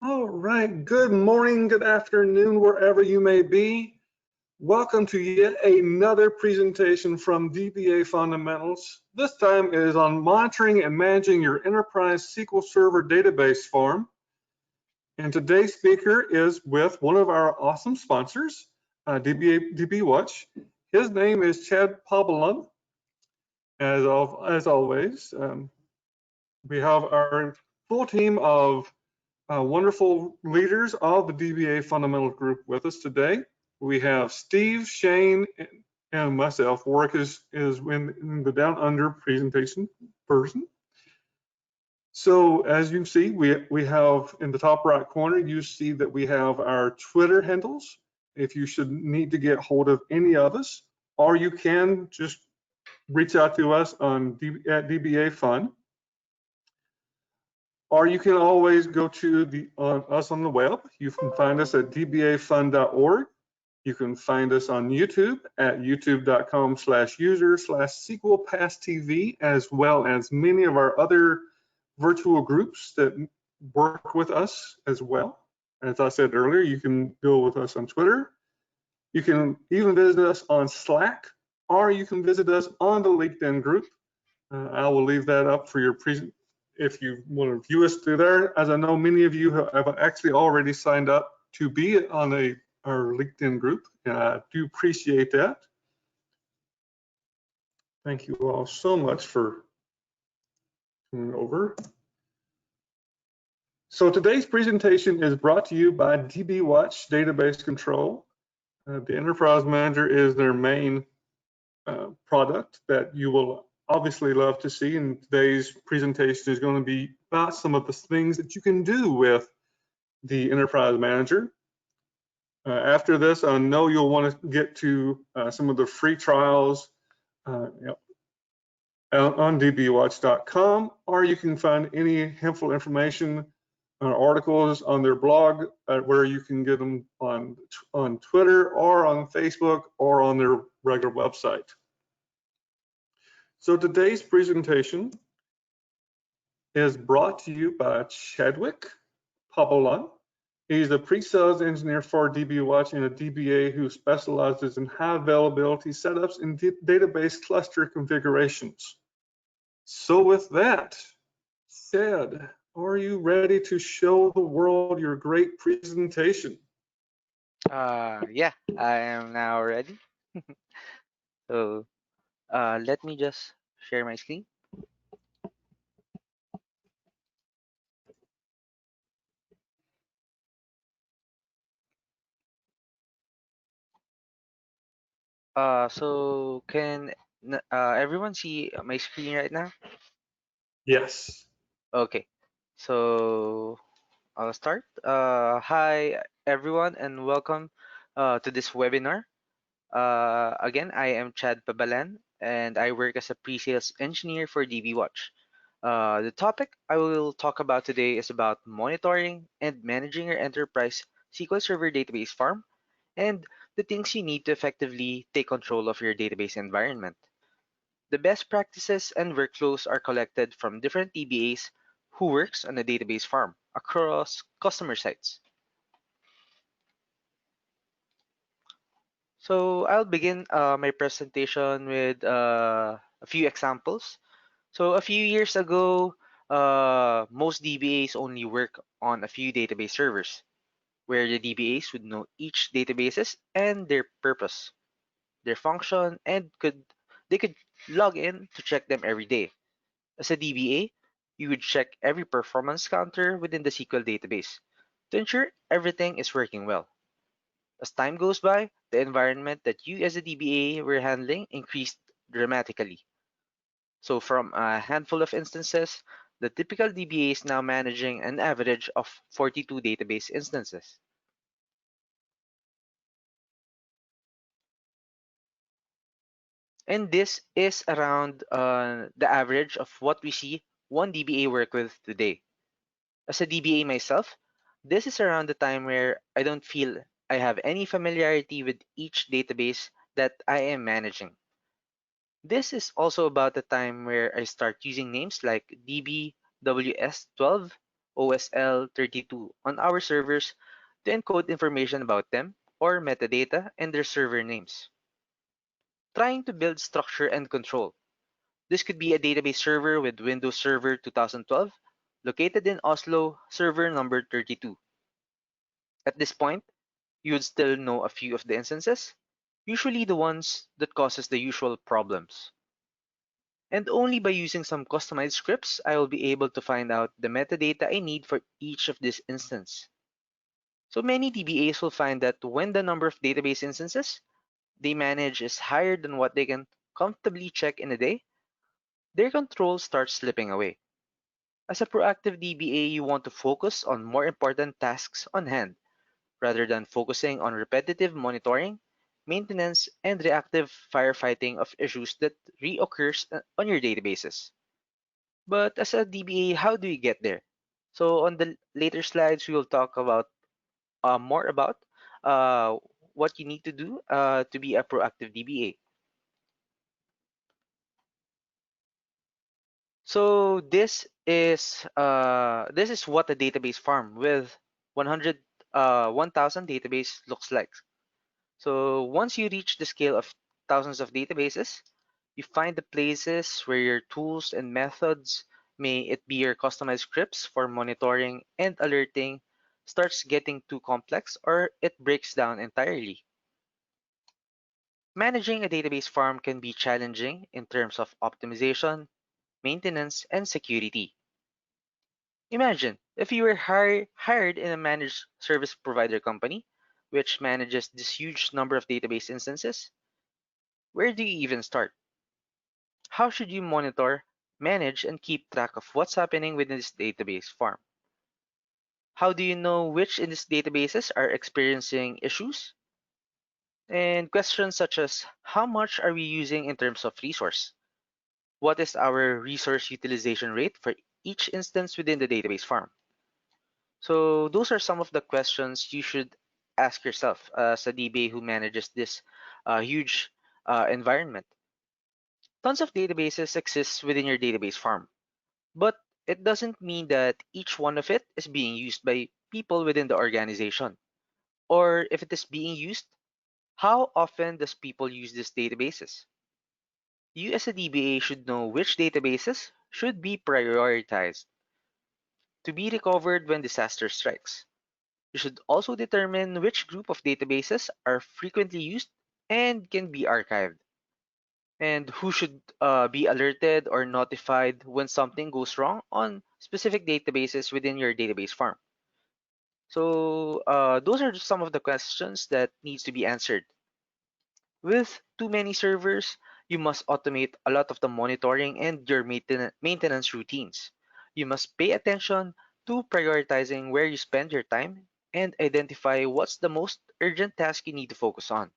All right, good morning, good afternoon, wherever you may be. Welcome to yet another presentation from DBA Fundamentals. This time it is on monitoring and managing your enterprise SQL Server database farm. And today's speaker is with one of our awesome sponsors, DB Watch. His name is Chad Pabalan. As always, we have our full team of wonderful leaders of the DBA Fundamental Group with us today. We have Steve, Shane, and myself. Warwick is in the Down Under presentation person. So as you see, we have in the top right corner, you see that we have our Twitter handles. If you should need to get hold of any of us, or you can just reach out to us at DBA Fund. Or you can always go to us on the web. You can find us at dbafund.org. You can find us on YouTube at youtube.com/user/SQLPassTV, as well as many of our other virtual groups that work with us as well. As I said earlier, you can go with us on Twitter. You can even visit us on Slack, or you can visit us on the LinkedIn group. I will leave that up for your presentation if you want to view us through there, as I know many of you have actually already signed up to be on our LinkedIn group, and I do appreciate that. Thank you all so much for coming over. So today's presentation is brought to you by DB Watch Database Control. The Enterprise Manager is their main product that you will obviously love to see, and today's presentation is going to be about some of the things that you can do with the Enterprise Manager. After this, I know you'll want to get to some of the free trials on dbwatch.com, or you can find any helpful information articles on their blog where you can get them on Twitter or on Facebook or on their regular website. So today's presentation is brought to you by Chadwick Pabalan. He's a pre-sales engineer for DB Watch and a DBA who specializes in high availability setups and database cluster configurations. So with that said, are you ready to show the world your great presentation? Yeah, I am now ready. So let me just share my screen. So can everyone see my screen right now? Yes. Okay, so I'll start. Hi everyone and welcome to this webinar. Again, I am Chad Pabalan and I work as a pre-sales engineer for DB Watch. The topic I will talk about today is about monitoring and managing your enterprise SQL Server database farm and the things you need to effectively take control of your database environment. The best practices and workflows are collected from different DBAs who works on a database farm across customer sites. So I'll begin my presentation with a few examples. So a few years ago, most DBAs only work on a few database servers, where the DBAs would know each databases and their purpose, their function, and they could log in to check them every day. As a DBA, you would check every performance counter within the SQL database to ensure everything is working well. As time goes by, the environment that you as a DBA were handling increased dramatically. So from a handful of instances, the typical DBA is now managing an average of 42 database instances. And this is around the average of what we see one DBA work with today. As a DBA myself, this is around the time where I don't feel I have any familiarity with each database that I am managing. This is also about the time where I start using names like DB WS12 OSL32 on our servers to encode information about them or metadata and their server names. Trying to build structure and control. This could be a database server with Windows Server 2012 located in Oslo, server number 32. At this point, you would still know a few of the instances, usually the ones that causes the usual problems. And only by using some customized scripts, I will be able to find out the metadata I need for each of this instance. So many DBAs will find that when the number of database instances they manage is higher than what they can comfortably check in a day, their control starts slipping away. As a proactive DBA, you want to focus on more important tasks on hand rather than focusing on repetitive monitoring, maintenance, and reactive firefighting of issues that reoccurs on your databases. But as a DBA, how do you get there? So on the later slides, we will talk about more about uh, what you need to do to be a proactive DBA. So this is what a database farm with 1,000 database looks like. So once you reach the scale of thousands of databases, you find the places where your tools and methods, may it be your customized scripts for monitoring and alerting, starts getting too complex or it breaks down entirely. Managing a database farm can be challenging in terms of optimization, maintenance, and security. Imagine if you were hired in a managed service provider company, which manages this huge number of database instances. Where do you even start? How should you monitor, manage, and keep track of what's happening within this database farm? How do you know which in these databases are experiencing issues? And questions such as how much are we using in terms of resource? What is our resource utilization rate for each instance within the database farm? So those are some of the questions you should ask yourself as a DBA who manages this huge environment. Tons of databases exist within your database farm, but it doesn't mean that each one of it is being used by people within the organization. Or if it is being used, how often does people use these databases? You as a DBA should know which databases should be prioritized to be recovered when disaster strikes. You should also determine which group of databases are frequently used and can be archived, and who should be alerted or notified when something goes wrong on specific databases within your database farm. So those are just some of the questions that needs to be answered. With too many servers, you must automate a lot of the monitoring and your maintenance routines. You must pay attention to prioritizing where you spend your time and identify what's the most urgent task you need to focus on.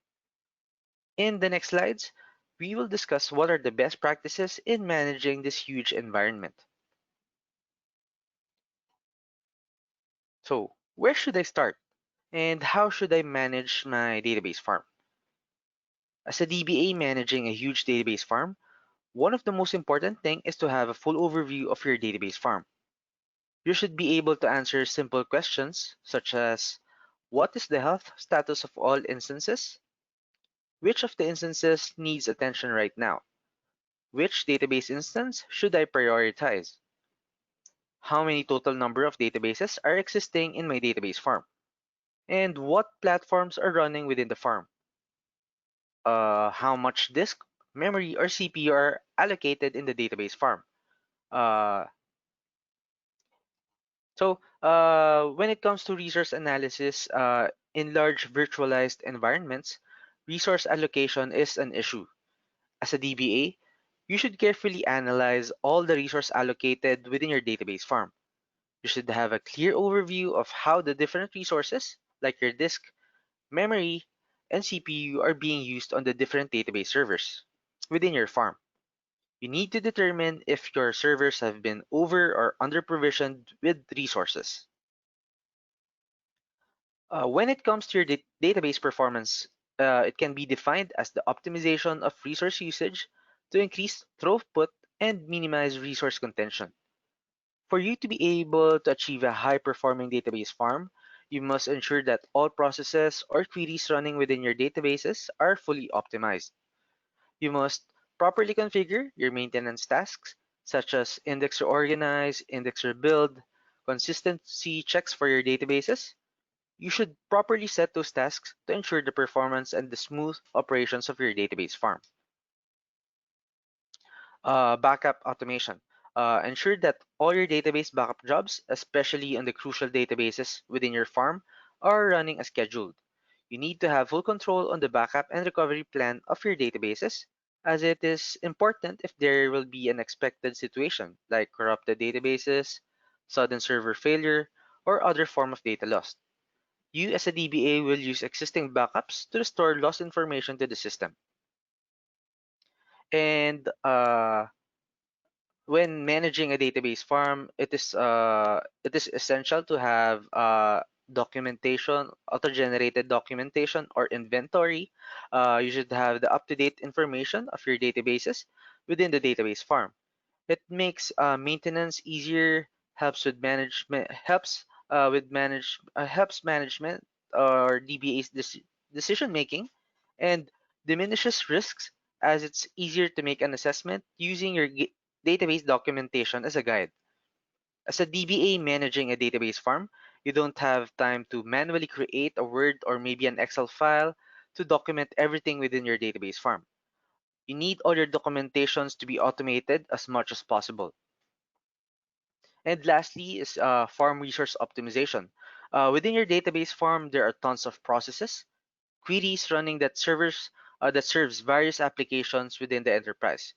In the next slides, we will discuss what are the best practices in managing this huge environment. So, where should I start? And how should I manage my database farm? As a DBA managing a huge database farm, one of the most important things is to have a full overview of your database farm. You should be able to answer simple questions such as what is the health status of all instances? Which of the instances needs attention right now? Which database instance should I prioritize? How many total number of databases are existing in my database farm? And what platforms are running within the farm? How much disk, memory, or CPU are allocated in the database farm? Uh, when it comes to resource analysis, in large virtualized environments, resource allocation is an issue. As a DBA, you should carefully analyze all the resource allocated within your database farm. You should have a clear overview of how the different resources, like your disk, memory, and CPU, are being used on the different database servers within your farm. You need to determine if your servers have been over or under provisioned with resources. When it comes to your database performance, it can be defined as the optimization of resource usage to increase throughput and minimize resource contention. For you to be able to achieve a high-performing database farm, you must ensure that all processes or queries running within your databases are fully optimized. You must properly configure your maintenance tasks, such as index reorganize, index rebuild, consistency checks for your databases. You should properly set those tasks to ensure the performance and the smooth operations of your database farm. Backup automation. Ensure that all your database backup jobs, especially on the crucial databases within your farm, are running as scheduled. You need to have full control on the backup and recovery plan of your databases, as it is important if there will be an expected situation like corrupted databases, sudden server failure, or other form of data loss. You as a DBA will use existing backups to restore lost information to the system. And when managing a database farm, it is essential to have documentation, auto-generated documentation or inventory. You should have the up-to-date information of your databases within the database farm. It makes maintenance easier, helps management or DBA's decision making, and diminishes risks as it's easier to make an assessment using your database documentation as a guide. As a DBA managing a database farm, you don't have time to manually create a Word or maybe an Excel file to document everything within your database farm. You need all your documentations to be automated as much as possible. And lastly is farm resource optimization. Within your database farm, there are tons of processes, queries running that serves various applications within the enterprise.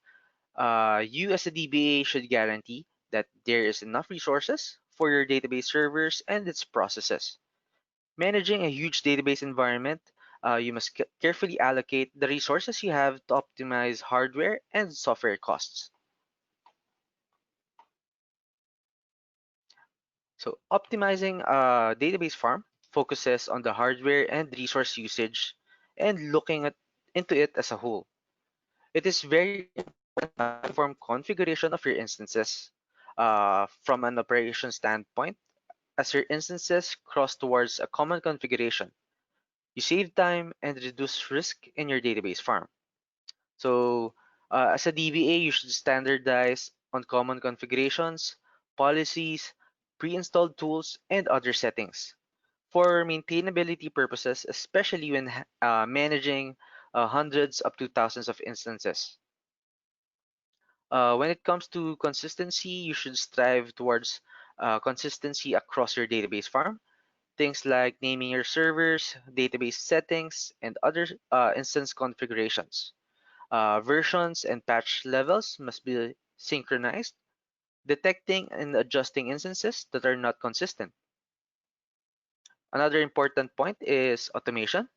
You as a DBA should guarantee that there is enough resources for your database servers and its processes. Managing a huge database environment, you must carefully allocate the resources you have to optimize hardware and software costs. So optimizing a database farm focuses on the hardware and resource usage and looking into it as a whole. It is very important to uniform configuration of your instances from an operation standpoint as your instances cross towards a common configuration. You save time and reduce risk in your database farm. So as a DBA, you should standardize on common configurations, policies, pre-installed tools, and other settings. For maintainability purposes, especially when managing hundreds up to thousands of instances. When it comes to consistency, you should strive towards consistency across your database farm. Things like naming your servers, database settings, and other instance configurations. Versions and patch levels must be synchronized, detecting and adjusting instances that are not consistent. Another important point is automation.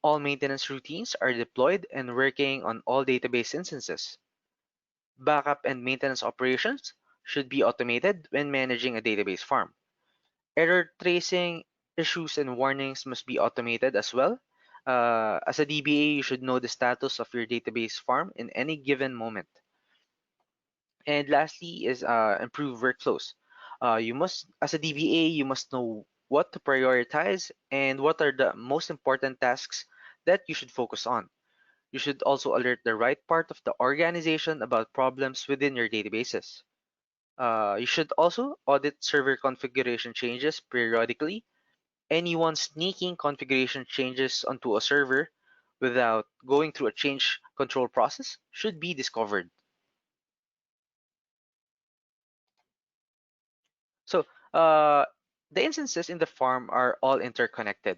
All maintenance routines are deployed and working on all database instances. Backup and maintenance operations should be automated when managing a database farm. Error tracing, issues, and warnings must be automated as well. As a DBA, you should know the status of your database farm in any given moment. And lastly is improve workflows. As a DBA, you must know what to prioritize and what are the most important tasks that you should focus on. You should also alert the right part of the organization about problems within your databases. You should also audit server configuration changes periodically. Anyone sneaking configuration changes onto a server without going through a change control process should be discovered. So the instances in the farm are all interconnected.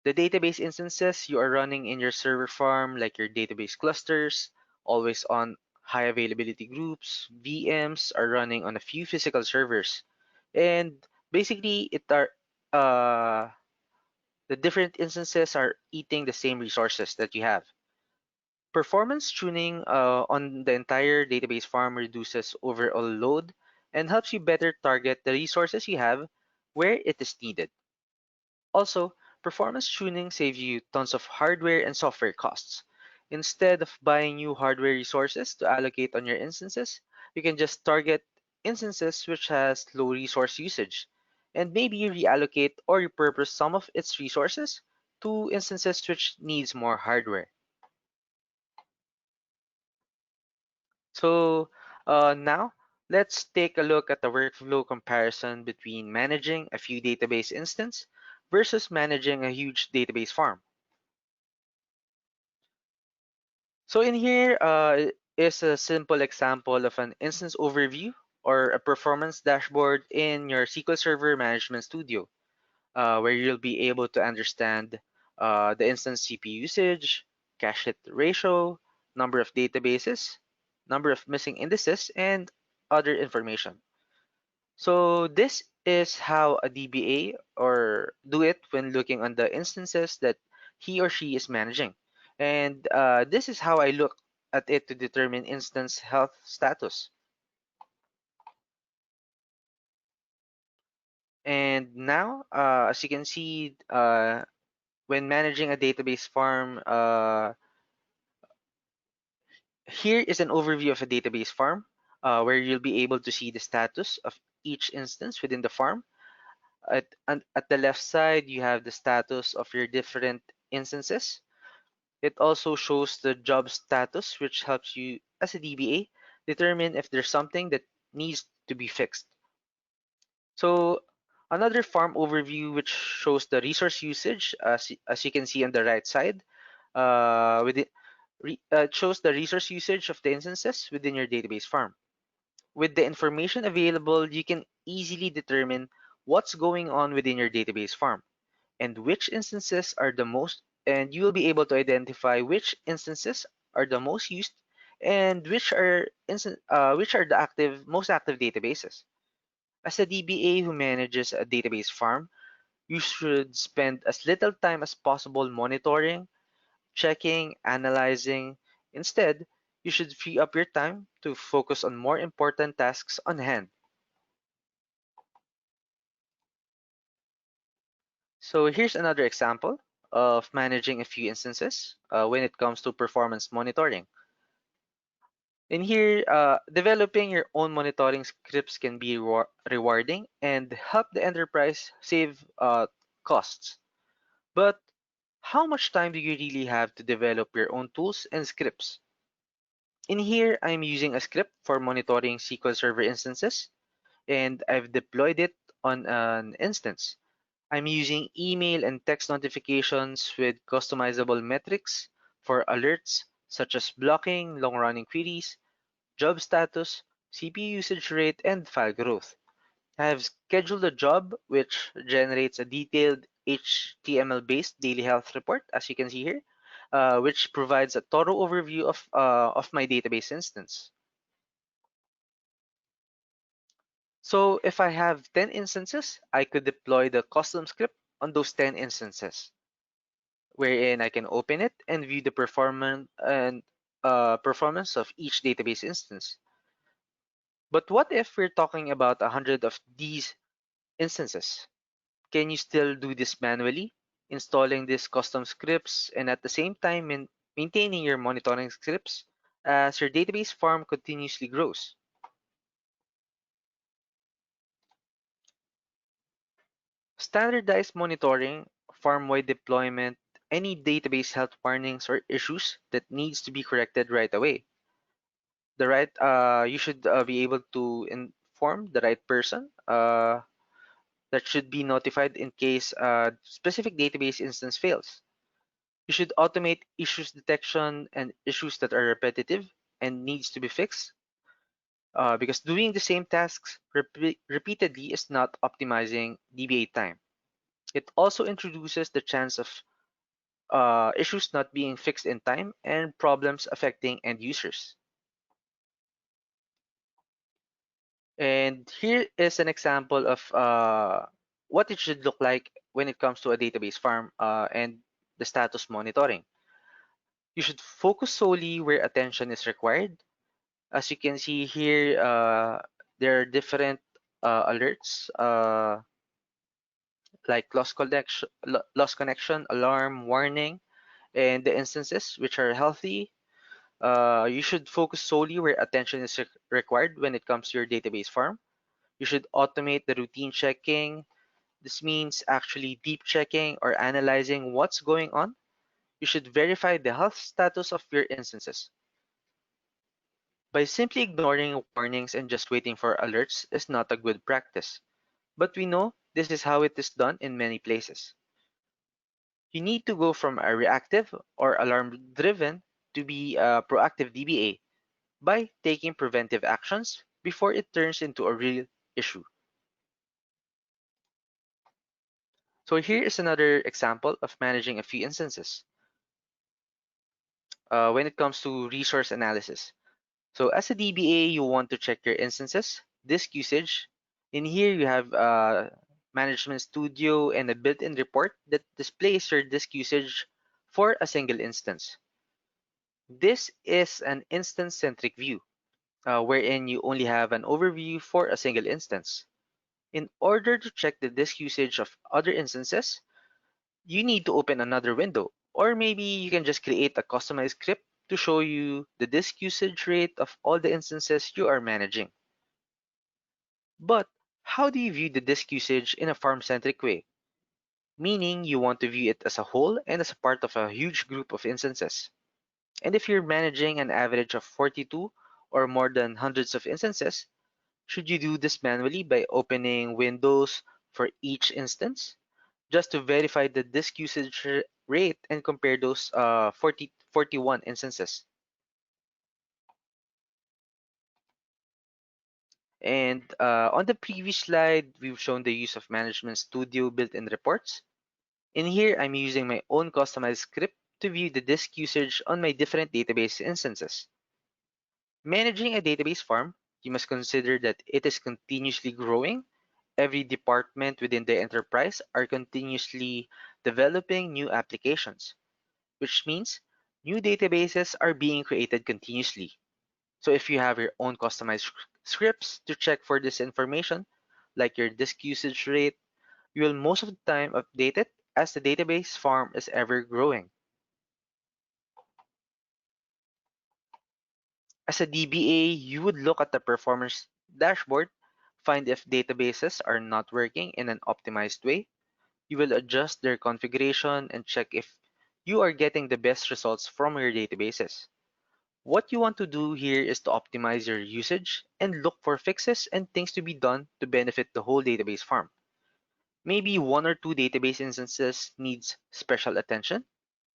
The database instances you are running in your server farm, like your database clusters, always on high availability groups, VMs, are running on a few physical servers. And basically, uh, the different instances are eating the same resources that you have. Performance tuning on the entire database farm reduces overall load and helps you better target the resources you have where it is needed. Also, performance tuning saves you tons of hardware and software costs. Instead of buying new hardware resources to allocate on your instances, you can just target instances which has low resource usage, and maybe reallocate or repurpose some of its resources to instances which needs more hardware. So now let's take a look at the workflow comparison between managing a few database instance versus managing a huge database farm. So in here is a simple example of an instance overview or a performance dashboard in your SQL Server Management Studio, where you'll be able to understand the instance CPU usage, cache hit ratio, number of databases, number of missing indices, and other information. So this is how a DBA or do it when looking on the instances that he or she is managing. And this is how I look at it to determine instance health status. And now, as you can see, when managing a database farm, here is an overview of a database farm where you'll be able to see the status of each instance within the farm. At the left side, you have the status of your different instances. It also shows the job status, which helps you as a DBA determine if there's something that needs to be fixed. So another farm overview, which shows the resource usage, as you can see on the right side, with it, it shows the resource usage of the instances within your database farm. With the information available, you can easily determine what's going on within your database farm and which instances are the most, and you will be able to identify which instances are the most used and which are the most active databases. As a DBA who manages a database farm, you should spend as little time as possible monitoring, checking, analyzing. Instead, you should free up your time to focus on more important tasks on hand. So here's another example of managing a few instances when it comes to performance monitoring. In here, developing your own monitoring scripts can be rewarding and help the enterprise save costs. But how much time do you really have to develop your own tools and scripts? In here, I'm using a script for monitoring SQL Server instances, and I've deployed it on an instance. I'm using email and text notifications with customizable metrics for alerts such as blocking, long-running queries, job status, CPU usage rate, and file growth. I have scheduled a job which generates a detailed HTML-based daily health report, as you can see here, which provides a thorough overview of my database instance. So if I have 10 instances, I could deploy the custom script on those 10 instances, wherein I can open it and view the performance of each database instance. But what if we're talking about 100 of these instances? Can you still do this manually, installing these custom scripts and at the same time maintaining your monitoring scripts as your database farm continuously grows? Standardized monitoring, farm-wide deployment, any database health warnings or issues that needs to be corrected right away. You should be able to inform the right person that should be notified in case a specific database instance fails. You should automate issues detection and issues that are repetitive and needs to be fixed because doing the same tasks repeatedly is not optimizing DBA time. It also introduces the chance of issues not being fixed in time and problems affecting end users. And here is an example of what it should look like when it comes to a database farm and the status monitoring. You should focus solely where attention is required. As you can see here, there are different alerts like lost connection, alarm, warning, and the instances which are healthy. You should focus solely where attention is required when it comes to your database farm. You should automate the routine checking. This means actually deep checking or analyzing what's going on. You should verify the health status of your instances. By simply ignoring warnings and just waiting for alerts is not a good practice. But we know this is how it is done in many places. You need to go from a reactive or alarm driven to be a proactive DBA by taking preventive actions before it turns into a real issue. So here is another example of managing a few instances when it comes to resource analysis. So as a DBA, you want to check your instances, disk usage. In here, you have Management Studio and a built-in report that displays your disk usage for a single instance. This is an instance-centric view, wherein you only have an overview for a single instance. In order to check the disk usage of other instances, you need to open another window, or maybe you can just create a customized script to show you the disk usage rate of all the instances you are managing. But how do you view the disk usage in a farm-centric way? Meaning you want to view it as a whole and as a part of a huge group of instances. And if you're managing an average of 42 or more than hundreds of instances, should you do this manually by opening windows for each instance just to verify the disk usage rate and compare those 41 instances? And on the previous slide, we've shown the use of Management Studio built-in reports. In here, I'm using my own customized script to view the disk usage on my different database instances. Managing a database farm, you must consider that it is continuously growing. Every department within the enterprise are continuously developing new applications, which means new databases are being created continuously. So if you have your own customized scripts to check for this information, like your disk usage rate, you will most of the time update it as the database farm is ever growing. As a DBA, you would look at the performance dashboard, find if databases are not working in an optimized way. You will adjust their configuration and check if you are getting the best results from your databases. What you want to do here is to optimize your usage and look for fixes and things to be done to benefit the whole database farm. Maybe one or two database instances needs special attention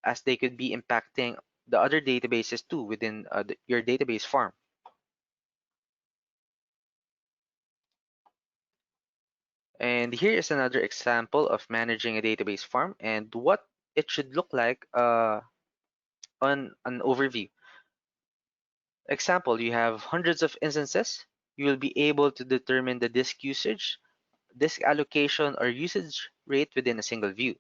as they could be impacting the other databases too within your database farm. And here is another example of managing a database farm and what it should look like on an overview. Example, you have hundreds of instances. You will be able to determine the disk usage, disk allocation, or usage rate within a single view.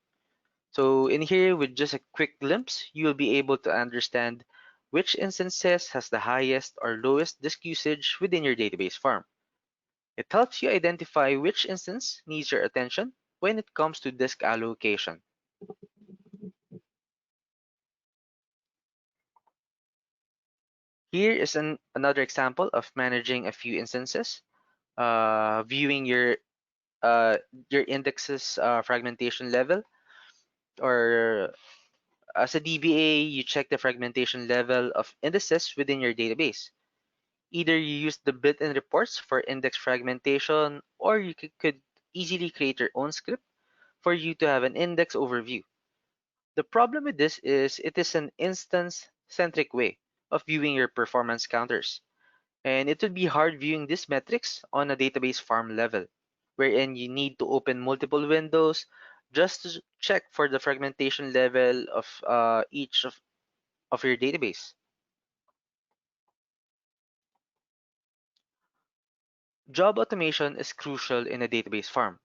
So in here, with just a quick glimpse, you will be able to understand which instances has the highest or lowest disk usage within your database farm. It helps you identify which instance needs your attention when it comes to disk allocation. Here is another example of managing a few instances, viewing your indexes fragmentation level, or as a DBA, you check the fragmentation level of indices within your database. Either you use the built-in reports for index fragmentation, or you could easily create your own script for you to have an index overview. The problem with this is it is an instance-centric way of viewing your performance counters, and it would be hard viewing these metrics on a database farm level, wherein you need to open multiple windows just to check for the fragmentation level of each of your database. Job automation is crucial in a database farm.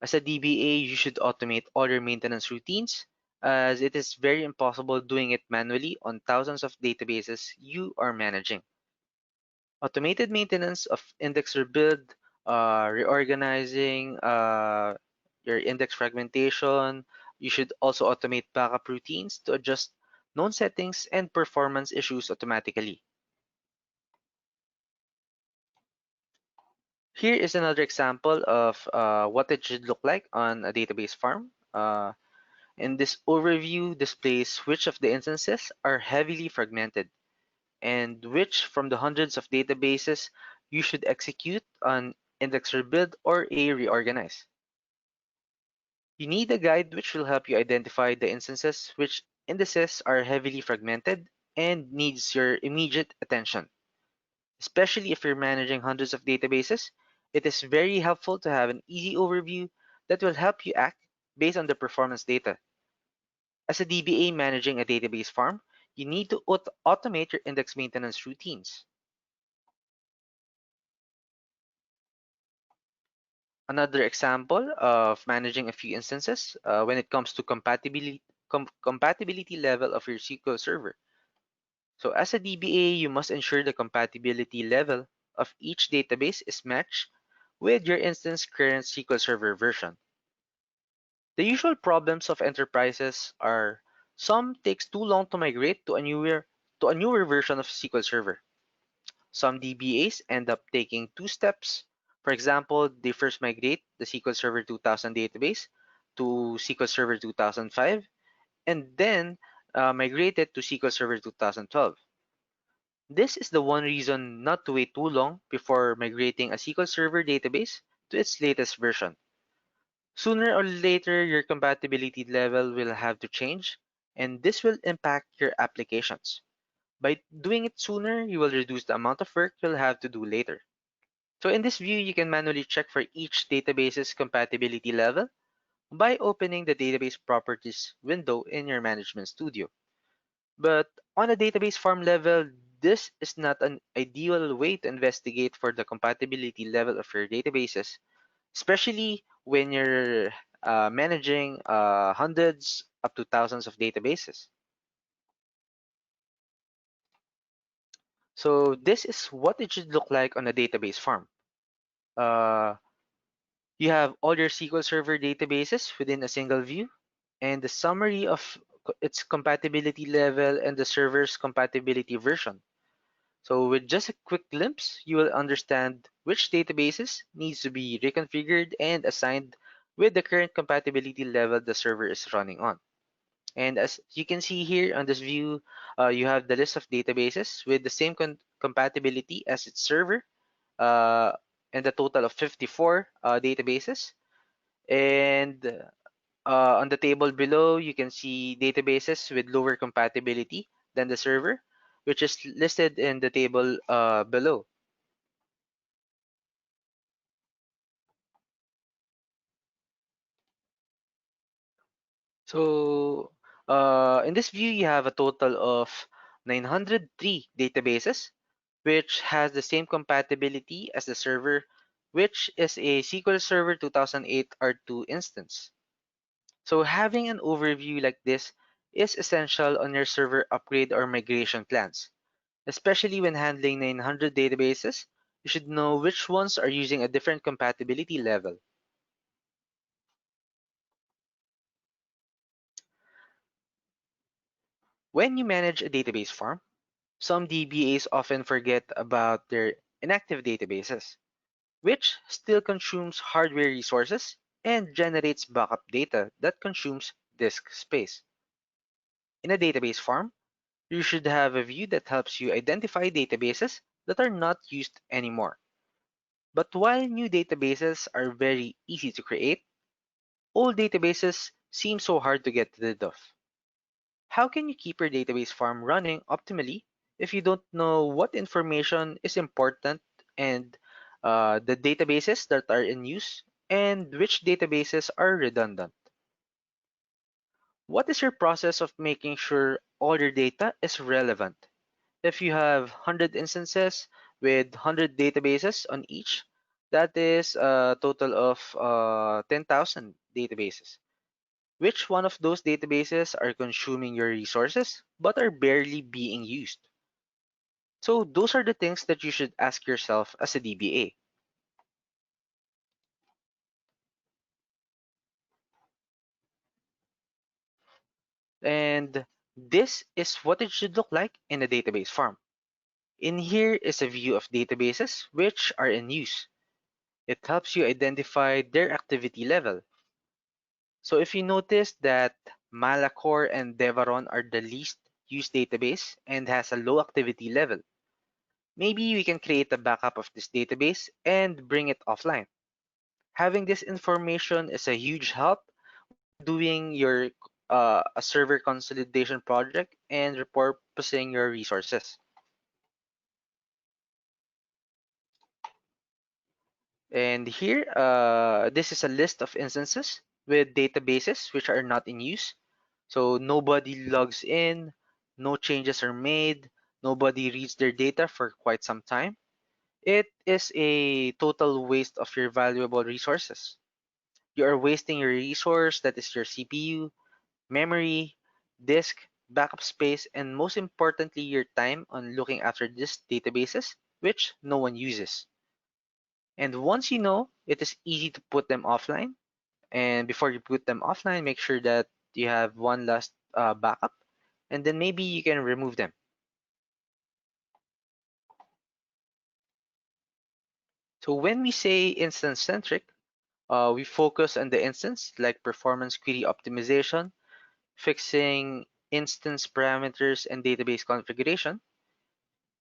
As a DBA, you should automate all your maintenance routines, as it is very impossible doing it manually on thousands of databases you are managing. Automated maintenance of index rebuild, reorganizing your index fragmentation. You should also automate backup routines to adjust known settings, and performance issues automatically. Here is another example of what it should look like on a database farm. And this overview displays which of the instances are heavily fragmented and which from the hundreds of databases you should execute on index rebuild or a reorganize. You need a guide which will help you identify the instances which indices are heavily fragmented and needs your immediate attention. Especially if you're managing hundreds of databases, it is very helpful to have an easy overview that will help you act based on the performance data. As a DBA managing a database farm, you need to automate your index maintenance routines. Another example of managing a few instances when it comes to compatibility level of your SQL Server. So as a DBA, you must ensure the compatibility level of each database is matched with your instance current SQL Server version. The usual problems of enterprises are some takes too long to migrate to a newer version of SQL Server. Some DBAs end up taking two steps. For example, they first migrate the SQL Server 2000 database to SQL Server 2005 and then migrate it to SQL Server 2012. This is the one reason not to wait too long before migrating a SQL Server database to its latest version. Sooner or later, your compatibility level will have to change, and this will impact your applications. By doing it sooner, you will reduce the amount of work you'll have to do later. So in this view, you can manually check for each database's compatibility level by opening the Database Properties window in your Management Studio. But on a database farm level, this is not an ideal way to investigate for the compatibility level of your databases, especially when you're managing hundreds up to thousands of databases. So this is what it should look like on a database farm. Uh, you have all your SQL Server databases within a single view, and the summary of its compatibility level and the server's compatibility version. So with just a quick glimpse, you will understand which databases needs to be reconfigured and assigned with the current compatibility level the server is running on. And as you can see here on this view, you have the list of databases with the same compatibility as its server, uh, and a total of 54 databases. And on the table below, you can see databases with lower compatibility than the server, which is listed in the table below. So in this view, you have a total of 903 databases, which has the same compatibility as the server, which is a SQL Server 2008 R2 instance. So having an overview like this is essential on your server upgrade or migration plans. Especially when handling 900 databases, you should know which ones are using a different compatibility level. When you manage a database farm, some DBAs often forget about their inactive databases, which still consumes hardware resources and generates backup data that consumes disk space. In a database farm, you should have a view that helps you identify databases that are not used anymore. But while new databases are very easy to create, old databases seem so hard to get rid of. How can you keep your database farm running optimally if you don't know what information is important and the databases that are in use and which databases are redundant? What is your process of making sure all your data is relevant? If you have 100 instances with 100 databases on each, that is a total of 10,000 databases. Which one of those databases are consuming your resources but are barely being used? So those are the things that you should ask yourself as a DBA. And This is what it should look like in a database farm. In here is a view of databases which are in use. It helps you identify their activity level. So if you notice that Malacor and Devaron are the least used database and has a low activity level, maybe we can create a backup of this database and bring it offline. Having this information is a huge help doing your a server consolidation project and repurposing your resources. And here, this is a list of instances with databases which are not in use. So nobody logs in, no changes are made, nobody reads their data for quite some time. It is a total waste of your valuable resources. You are wasting your resource, that is your CPU, memory, disk, backup space, and most importantly, your time on looking after these databases, which no one uses. And once you know, it is easy to put them offline. And before you put them offline, make sure that you have one last backup, and then maybe you can remove them. So when we say instance centric, we focus on the instance like performance query optimization, fixing instance parameters and database configuration.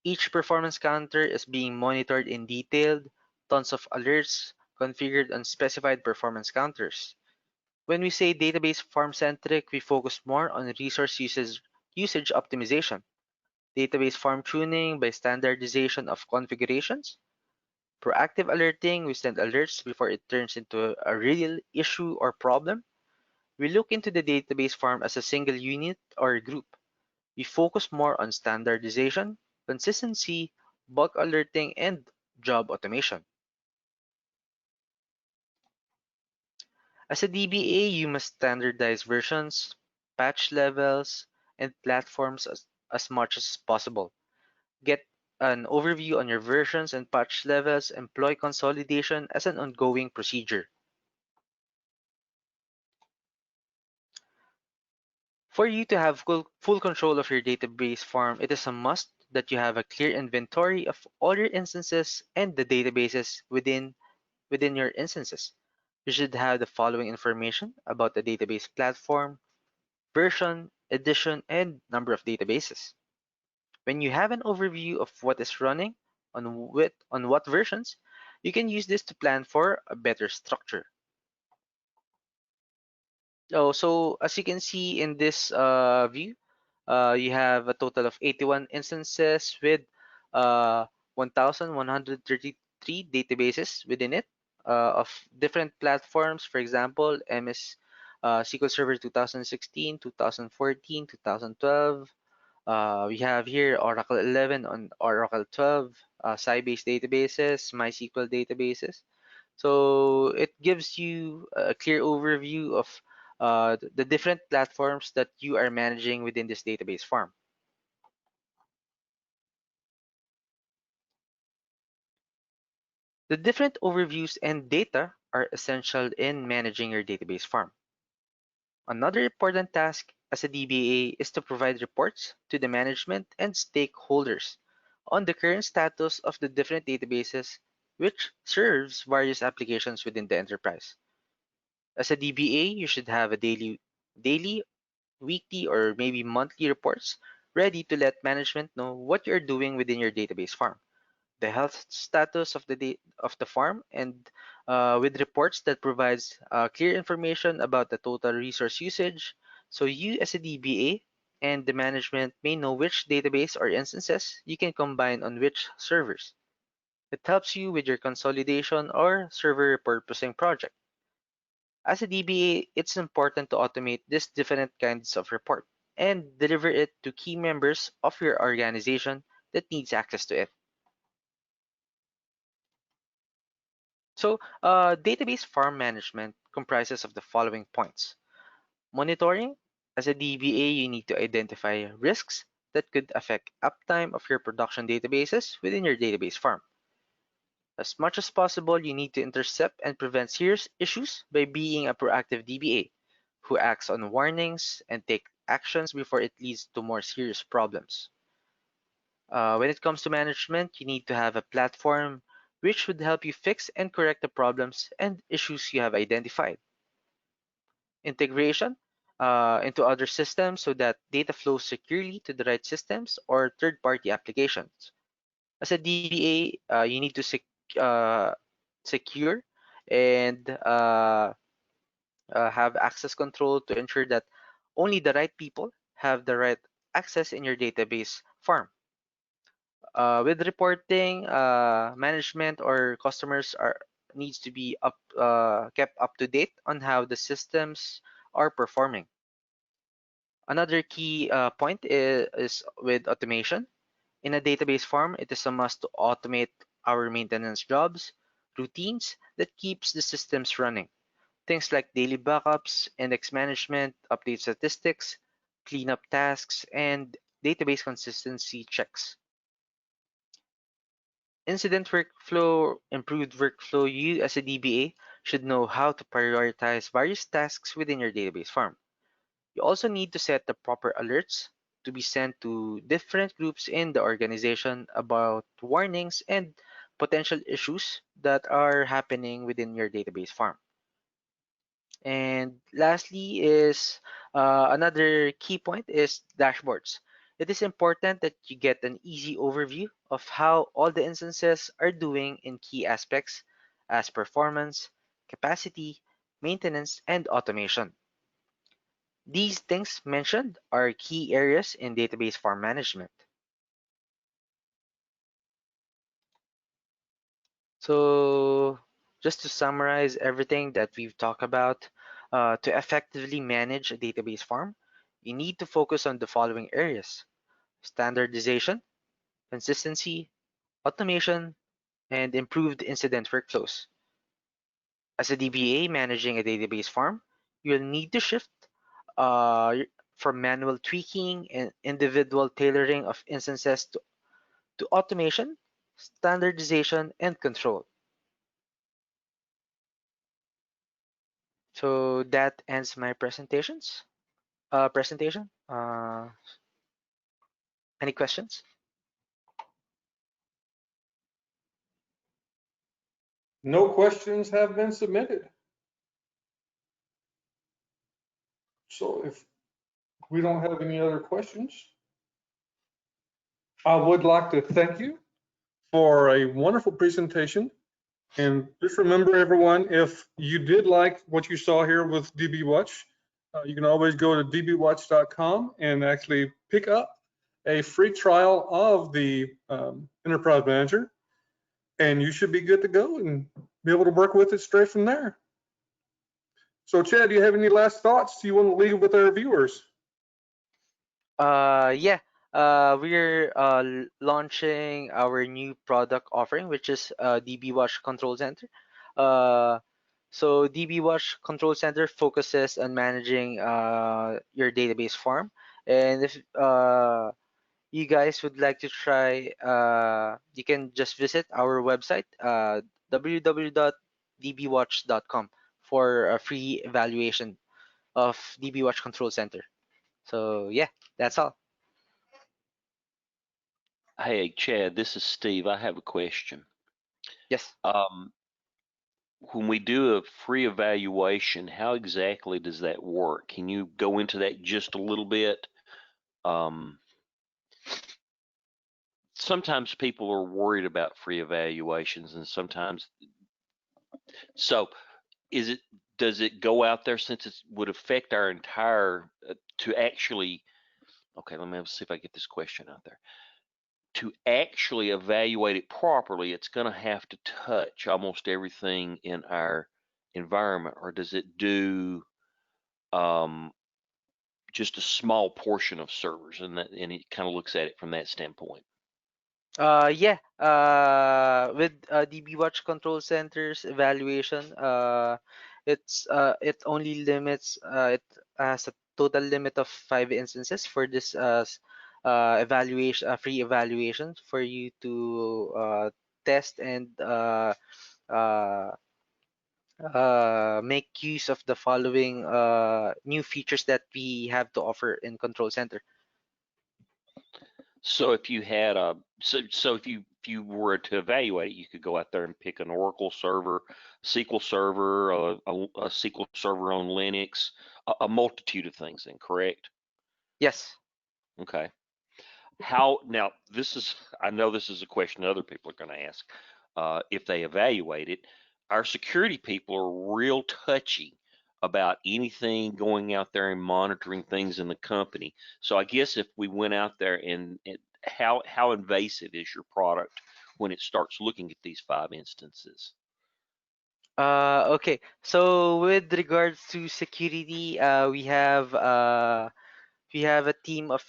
Each performance counter is being monitored in detail, tons of alerts configured on specified performance counters. When we say database farm-centric, we focus more on resource usage optimization, database farm tuning by standardization of configurations, proactive alerting, we send alerts before it turns into a real issue or problem. We look into the database farm as a single unit or group. We focus more on standardization, consistency, bug alerting, and job automation. As a DBA, you must standardize versions, patch levels, and platforms as much as possible. Get an overview on your versions and patch levels, employ consolidation as an ongoing procedure. For you to have full control of your database farm, it is a must that you have a clear inventory of all your instances and the databases within your instances. You should have the following information about the database platform, version, edition, and number of databases. When you have an overview of what is running on what versions, you can use this to plan for a better structure. Oh, so as you can see in this view, you have a total of 81 instances with uh, 1,133 databases within it of different platforms. For example, MS SQL Server 2016, 2014, 2012. We have here Oracle 11 on Oracle 12, Sybase databases, MySQL databases. So it gives you a clear overview of the different platforms that you are managing within this database farm. The different overviews and data are essential in managing your database farm. Another important task as a DBA is to provide reports to the management and stakeholders on the current status of the different databases which serves various applications within the enterprise. As a DBA, you should have a daily, weekly, or maybe monthly reports ready to let management know what you're doing within your database farm, the health status of the farm, and with reports that provides clear information about the total resource usage, so you as a DBA and the management may know which database or instances you can combine on which servers. It helps you with your consolidation or server repurposing project. As a DBA, it's important to automate these different kinds of report and deliver it to key members of your organization that needs access to it. So, database farm management comprises of the following points. Monitoring. As a DBA, you need to identify risks that could affect uptime of your production databases within your database farm. As much as possible, you need to intercept and prevent serious issues by being a proactive DBA who acts on warnings and actions before it leads to more serious problems. When it comes to management, you need to have a platform which would help you fix and correct the problems and issues you have identified. Integration into other systems so that data flows securely to the right systems or third-party applications. As a DBA, you need to secure and have access control to ensure that only the right people have the right access in your database farm. With reporting, management or customers are needs to be kept up to date on how the systems are performing. Another key point is with automation. In a database farm, it is a must to automate our maintenance jobs, routines that keeps the systems running. Things like daily backups, index management, update statistics, cleanup tasks, and database consistency checks. Incident workflow, improved workflow, you as a DBA should know how to prioritize various tasks within your database farm. You also need to set the proper alerts to be sent to different groups in the organization about warnings and potential issues that are happening within your database farm. And lastly is another key point is dashboards. It is important that you get an easy overview of how all the instances are doing in key aspects as performance, capacity, maintenance, and automation. These things mentioned are key areas in database farm management. So just to summarize everything that we've talked about, to effectively manage a database farm, you need to focus on the following areas: standardization, consistency, automation, and improved incident workflows. As a DBA managing a database farm, you'll need to shift uh, from manual tweaking and individual tailoring of instances to automation, standardization, and control. So that ends my presentation. Any questions? No questions have been submitted. So if we don't have any other questions, I would like to thank you for a wonderful presentation. And just remember, everyone, if you did like what you saw here with DB Watch, you can always go to dbwatch.com and actually pick up a free trial of the Enterprise Manager, and you should be good to go and be able to work with it straight from there. So, Chad, do you have any last thoughts you want to leave with our viewers? Yeah. We're launching our new product offering, which is DB Watch Control Center. Uh, so DB Watch Control Center focuses on managing your database farm, and if you guys would like to try, you can just visit our website, www.dbwatch.com, for a free evaluation of DB Watch Control Center. So yeah, that's all. Hey, Chad, this is Steve. I have a question. Yes. When we do a free evaluation, how exactly does that work? Can you go into that just a little bit? Sometimes people are worried about free evaluations, and sometimes, so does it go out there, since it would affect our entire, to actually, okay, let me see if I get this question out there. To actually evaluate it properly, it's going to have to touch almost everything in our environment, or does it do just a small portion of servers, and it kind of looks at it from that standpoint? Yeah. With DB Watch Control Center's evaluation, it only limits it has a total limit of 5 instances for this evaluation, free evaluation for you to test and uh, make use of the following new features that we have to offer in Control Center. So if you had a so if you were to evaluate it, you could go out there and pick an Oracle server, SQL Server, a SQL Server on Linux, a multitude of things. Then, correct? Yes. Okay. How now? This is I know this is a question other people are going to ask. If they evaluate it, our security people are real touchy about anything going out there and monitoring things in the company. So I guess if we went out there and how invasive is your product when it starts looking at these 5 instances? Okay. So with regards to security, we have a team of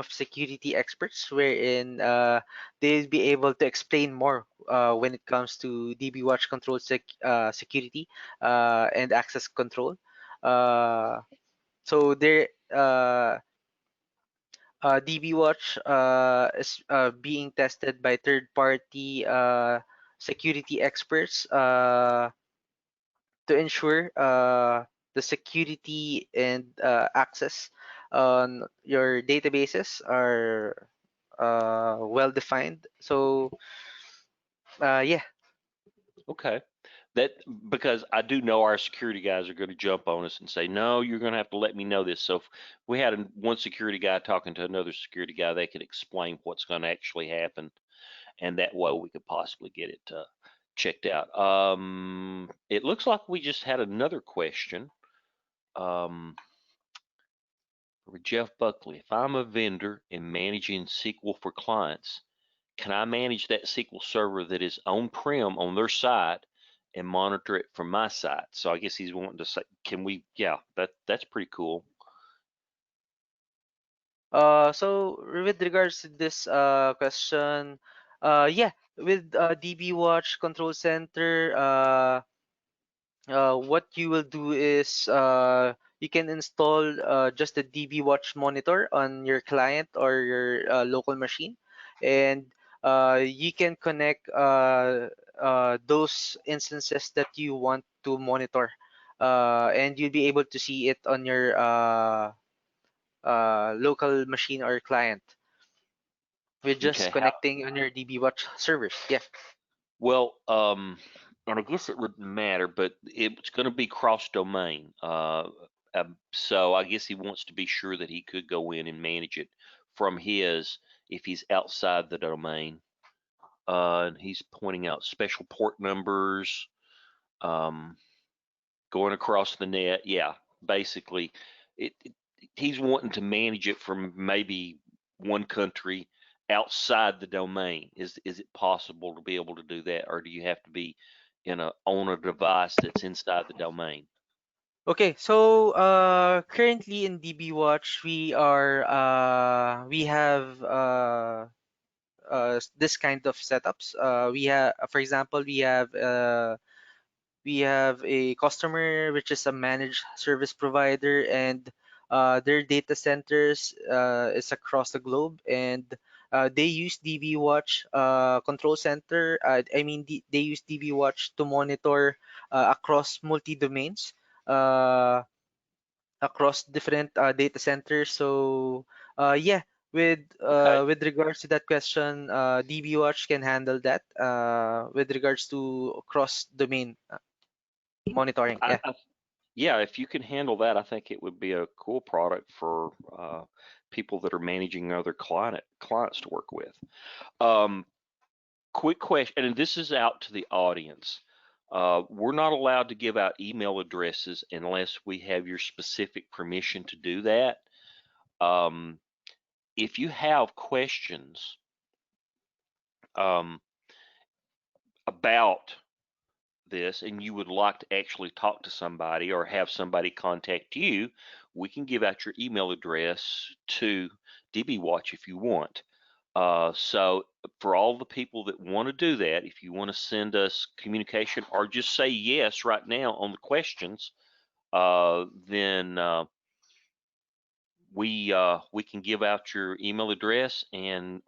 security experts wherein they'll be able to explain more when it comes to DB Watch control security and access control. So there DB Watch is being tested by third-party security experts to ensure the security and access on your databases are well defined. So yeah. Okay. That because I do know our security guys are going to jump on us and say, no, you're going to have to let me know this. So if we had one security guy talking to another security guy, they could explain what's going to actually happen, and that way we could possibly get it checked out. It looks like we just had another question. For Jeff Buckley, if I'm a vendor and managing SQL for clients, can I manage that SQL server that is on-prem on their site and monitor it from my site? So I guess he's wanting to say, can we? Yeah, that's pretty cool. So with regards to this question, yeah, with DB Watch Control Center, what you will do is you can install just the DB Watch monitor on your client or your local machine, and you can connect those instances that you want to monitor, and you'll be able to see it on your local machine or client with just Okay, how? connecting on your DB Watch servers. Yeah. Well, and I guess it wouldn't matter, but it's going to be cross-domain. So I guess he wants to be sure that he could go in and manage it from his if he's outside the domain. And he's pointing out special port numbers, um, going across the net. Yeah, basically, it he's wanting to manage it from maybe one country outside the domain. Is it possible to be able to do that, or do you have to be on a device that's inside the domain? Okay, so currently in DB Watch we have this kind of setups. We have, for example, we have a customer which is a managed service provider, and their data centers is across the globe, and they use DB Watch Control Center. They use DB Watch to monitor across multi domains. Across different data centers. So yeah, Okay. with regards to that question, DB Watch can handle that with regards to cross domain monitoring. I, Yeah. I, yeah, if you can handle that, I think it would be a cool product for people that are managing other clients to work with. Um, Quick question, and this is out to the audience. We're not allowed to give out email addresses unless we have your specific permission to do that. Um, if you have questions about this and you would like to actually talk to somebody or have somebody contact you, we can give out your email address to DB Watch if you want. So for all the people that want to do that, if you want to send us communication or just say yes right now on the questions, then we can give out your email address and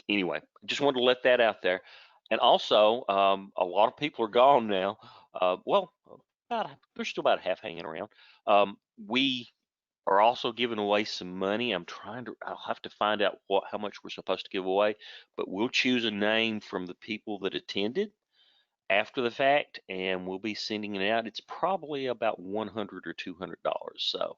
anyway, just wanted to let that out there. And also, a lot of people are gone now. Well, there's still about half hanging around. We are also giving away some money. I'll have to find out how much we're supposed to give away, but we'll choose a name from the people that attended after the fact, and we'll be sending it out. It's probably about $100 or $200. So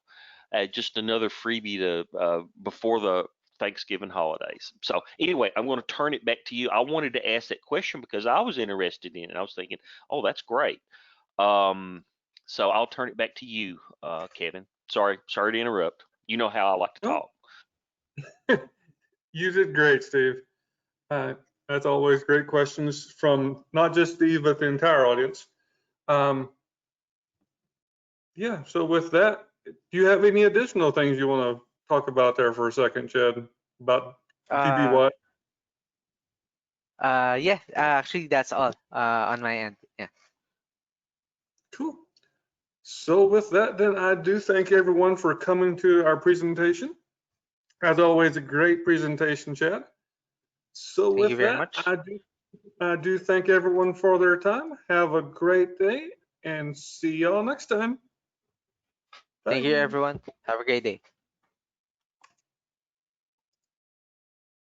just another freebie to before the Thanksgiving holidays. So anyway, I'm going to turn it back to you. I wanted to ask that question because I was interested in it. I was thinking, oh, that's great. So I'll turn it back to you, Kevin. Sorry to interrupt. You know how I like to talk. You did great, Steve. That's always great questions from not just Steve, but the entire audience. Yeah, so with that, do you have any additional things you want to talk about there for a second, Chad, about DBY? Yeah, actually that's all on my end. Yeah. Cool. So with that, then I do thank everyone for coming to our presentation. As always, a great presentation, Chad. So Thank you with very that, much. I do thank everyone for their time. Have a great day and see y'all next time. Thank you, Bye. everyone. Have a great day.